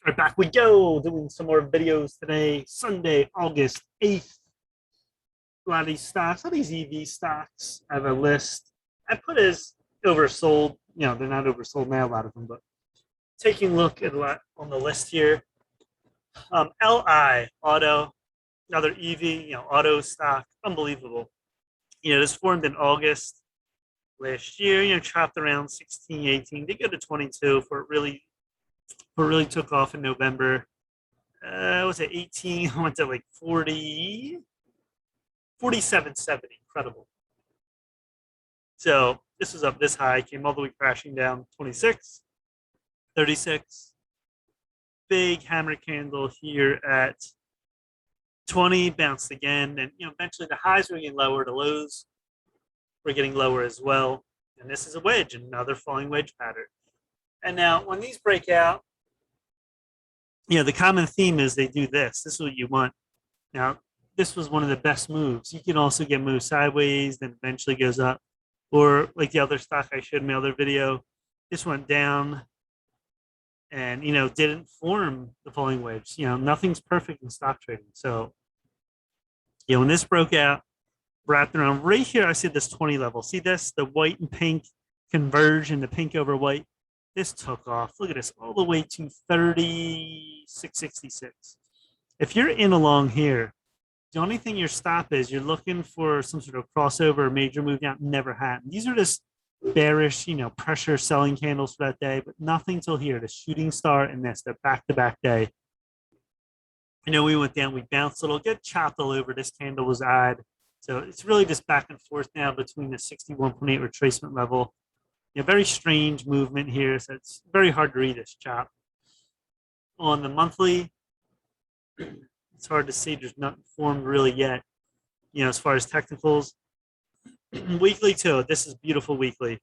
All right, back we go, doing some more videos today, Sunday, August 8th. A lot of these stocks, all these EV stocks, I have a list. I put as oversold. They're not oversold now, a lot of them, but taking a look at a lot on the list here. LI, auto, another EV, auto stock, unbelievable. This formed in August last year, chopped around 16, 18. They go to 22 for it really took off in November. Was it 18? I went to like 40, 47.70. Incredible. So this was up this high, came all the way crashing down 26, 36. Big hammer candle here at 20, bounced again. And eventually the highs were getting lower, the lows were getting lower as well. And this is a wedge, another falling wedge pattern. And now when these break out, the common theme is they do this. This is what you want. Now, this was one of the best moves. You can also get moved sideways, then eventually goes up. Or like the other stock I showed in my other video, this went down and, didn't form the falling wedge. Nothing's perfect in stock trading. So, when this broke out, wrapped around right here, I see this 20 level. See this? The white and pink converge and the pink over white. This took off. Look at this, all the way to 36.66. If you're in along here, the only thing your stop is, you're looking for some sort of crossover or major move down. Never happened. These are just bearish, pressure selling candles for that day, but nothing till here. The shooting star and this, the back-to-back day. We went down, we bounced a little, get chopped all over. This candle was odd. So it's really just back and forth now between the 61.8 retracement level. Very strange movement here, so it's very hard to read this chop. On the monthly, it's hard to see. There's nothing formed really yet, as far as technicals. Weekly too. This is beautiful weekly.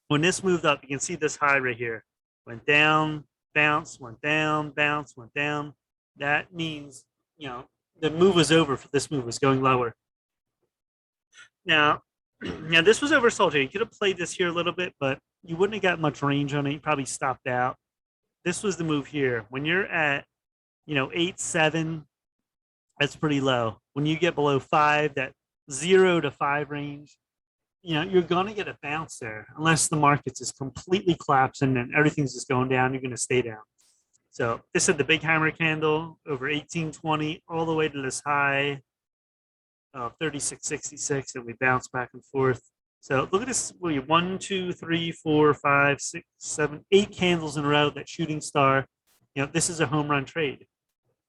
When this moved up, you can see this high right here. Went down, bounce, went down, bounce, went down. That means, the move was over for this move, was going lower. Now, this was oversold here. You could have played this here a little bit, but you wouldn't have got much range on it. You probably stopped out. This was the move here. When you're at, 8, 7, that's pretty low. When you get below 5, that 0 to 5 range, you're going to get a bounce there unless the market's just completely collapsing and everything's just going down. You're going to stay down. So this had the big hammer candle over 18.20 all the way to this high of 36.66, and we bounce back and forth. So look at this. 1, 2, 3, 4, 5, 6, 7, 8 candles in a row. That shooting star. This is a home run trade.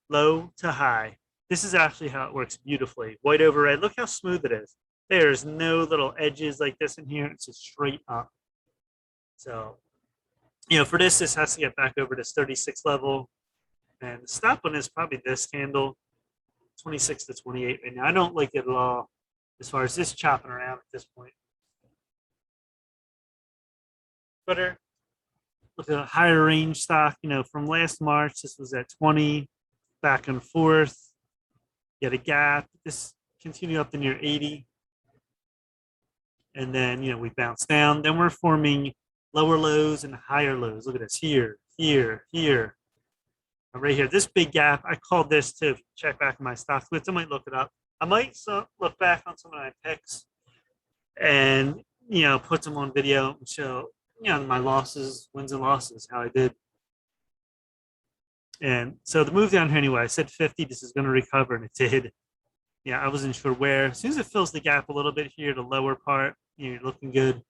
Low to high. This is actually how it works beautifully. White over red. Look how smooth it is. There's no little edges like this in here. It's just straight up. So, for this has to get back over this 36 level. And the stop one is probably this candle, 26 to 28 right now. I don't like it at all as far as this chopping around at this point. Twitter, look at a higher range stock, from last March, this was at 20, back and forth, get a gap. This continued up to near 80. And then, we bounce down. Then we're forming lower lows and higher lows. Look at this here, here, here. Right here, this big gap, I called this to check back in my stock splits. I might look it up. I might look back on some of my picks and, put them on video and show, my losses, wins and losses, how I did. And so the move down here anyway, I said 50, this is going to recover, and it did. I wasn't sure where. As soon as it fills the gap a little bit here, the lower part, you're looking good.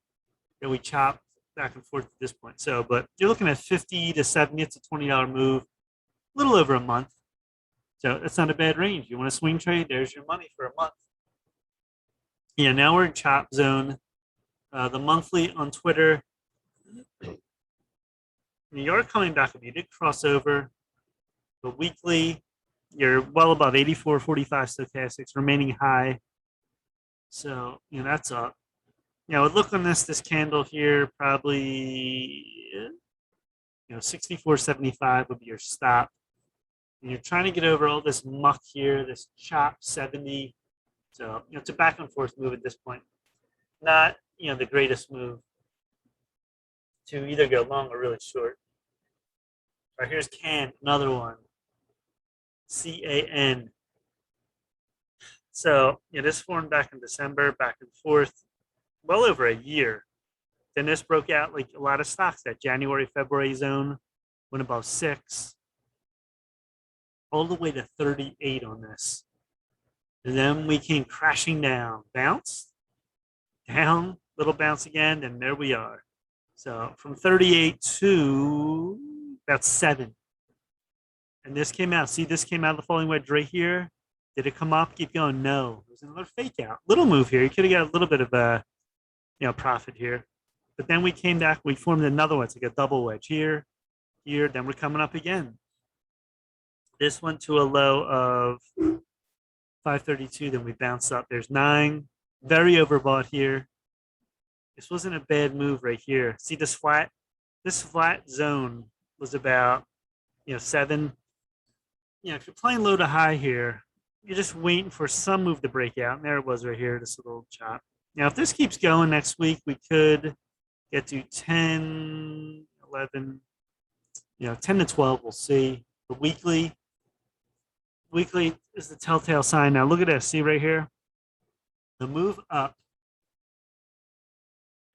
And we chopped back and forth at this point. So, but you're looking at 50 to 70, it's a $20 move. A little over a month. So that's not a bad range. You want to swing trade, there's your money for a month. Now we're in chop zone. The monthly on Twitter, you are coming back up. You did cross over. The weekly, you're well above 84.45 stochastics, remaining high. So, that's up. Look on this candle here, probably, 64.75 would be your stop. And you're trying to get over all this muck here, this chop 70. So, it's a back and forth move at this point. Not, the greatest move to either go long or really short. All right, here's CAN, another one. CAN. So, this formed back in December, back and forth, well over a year. Then this broke out like a lot of stocks. That January, February zone went above 6, all the way to 38 on this. And then we came crashing down, bounce, down, little bounce again, and there we are. So from 38 to about 7. And this came out. See, this came out of the falling wedge right here. Did it come up? Keep going. No. It was another fake out. Little move here. You could have got a little bit of a profit here. But then we came back. We formed another one. It's like a double wedge here, here. Then we're coming up again. This one to a low of 532. Then we bounced up. There's 9. Very overbought here. This wasn't a bad move right here. See this flat? This flat zone was about 7. If you're playing low to high here, you're just waiting for some move to break out. And there it was right here, this little chop. Now, if this keeps going next week, we could get to 10, 11, 10 to 12. We'll see. The weekly is the telltale sign. Now, look at this. See right here? The move up.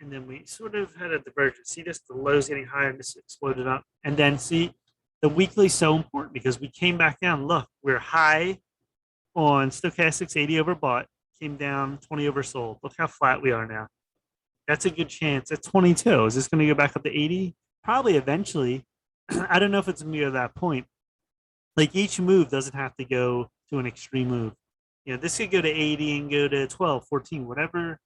And then we sort of had a divergence. See this? The low's getting higher and this exploded up. And then see, the weekly is so important because we came back down. Look, we're high on stochastics, 80 overbought, came down 20 oversold. Look how flat we are now. That's a good chance. At 22, is this going to go back up to 80? Probably eventually. I don't know if it's going to be at that point. Like each move doesn't have to go to an extreme move. This could go to 80 and go to 12, 14, whatever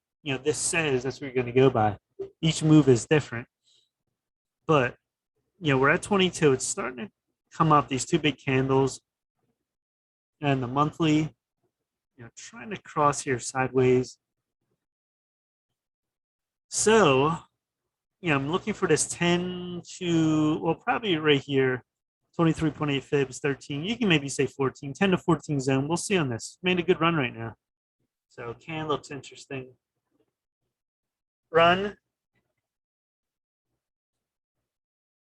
this says, that's what you're going to go by. Each move is different. But we're at 22. It's starting to come up, these 2 big candles. And the monthly, trying to cross here sideways. So, I'm looking for this 10 to, well, probably right here, 23.8 fibs, 13. You can maybe say 14, 10 to 14 zone. We'll see on this. Made a good run right now. So, CAN looks interesting. Run.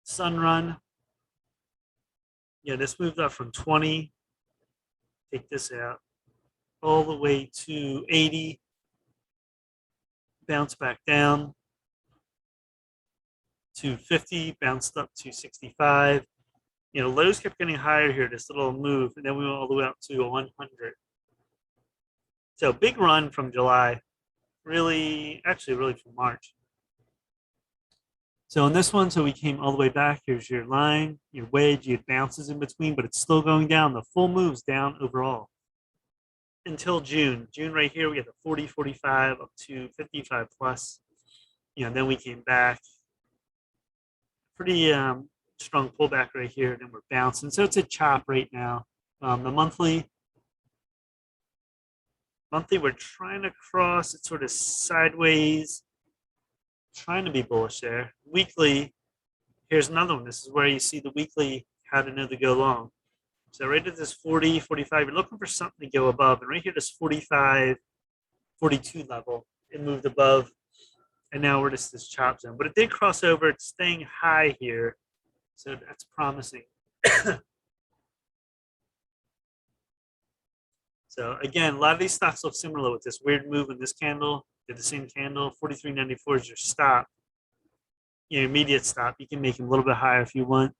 Sun run. This moved up from 20. Take this out. All the way to 80. Bounce back down to 50. Bounced up to 65. Lows kept getting higher here, this little move. And then we went all the way up to 100. So big run from July. Really from March. So in this one, we came all the way back. Here's your line, your wedge, you had bounces in between, but it's still going down. The full move's down overall until June. June right here, we got the 40, 45 up to 55 plus. Then we came back. Pretty strong pullback right here. And then we're bouncing. So it's a chop right now. The monthly, we're trying to cross. It's sort of sideways. Trying to be bullish there. Weekly, here's another one. This is where you see the weekly, how to know to go long. So right at this 40, 45, you're looking for something to go above. And right here, this 45, 42 level, it moved above. And now we're just this chop zone. But it did cross over. It's staying high here. So that's promising. So again, a lot of these stocks look similar with this weird move in this candle. Did the same candle. 43.94 is your stop. Your immediate stop. You can make them a little bit higher if you want.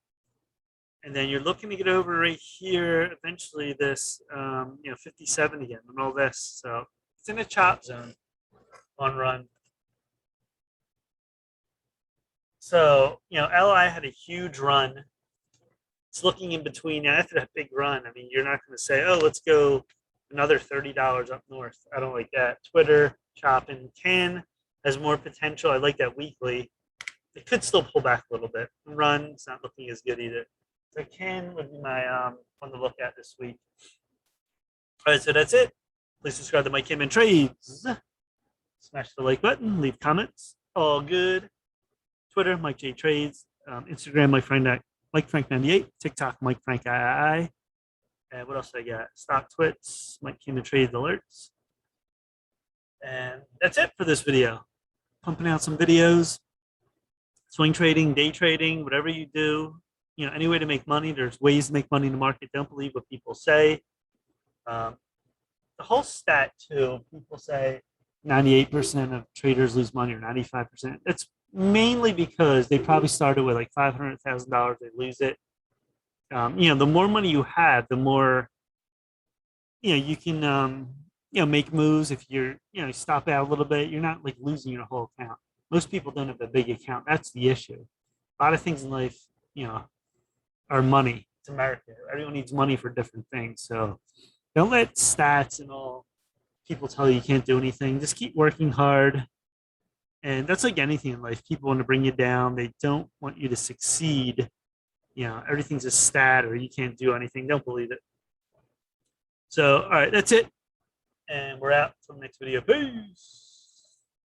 And then you're looking to get over right here. Eventually, this 57 again and all this. So it's in a chop zone on run. So LI had a huge run. It's looking in between after that big run. I mean, you're not going to say, oh, let's go another $30 up north. I don't like that. Twitter, chopping. CAN has more potential. I like that weekly. It could still pull back a little bit. Run, it's not looking as good either. So CAN would be my one to look at this week. All right, so that's it. Please subscribe to Mike Kinman Trades. Smash the like button. Leave comments. All good. Twitter, Mike J Trades. Instagram, Mike Frank 98. TikTok, Mike Frank III. And what else I got? Stock Twits, Mike Kinman Trades alerts. And that's it for this video. Pumping out some videos. Swing trading, day trading, whatever you do. any way to make money. There's ways to make money in the market. Don't believe what people say. Um, the whole stat too, people say 98% of traders lose money or 95%. That's mainly because they probably started with like $500,000. They lose it. The more money you have, the more you can make moves. If you're stop out a little bit, you're not like losing your whole account. Most people don't have a big account. That's the issue. A lot of things in life, are money. It's America. Everyone needs money for different things. So don't let stats and all people tell you can't do anything. Just keep working hard. And that's like anything in life. People want to bring you down. They don't want you to succeed. Everything's a stat or you can't do anything. Don't believe it. So, all right, that's it. And we're out till the next video. Peace.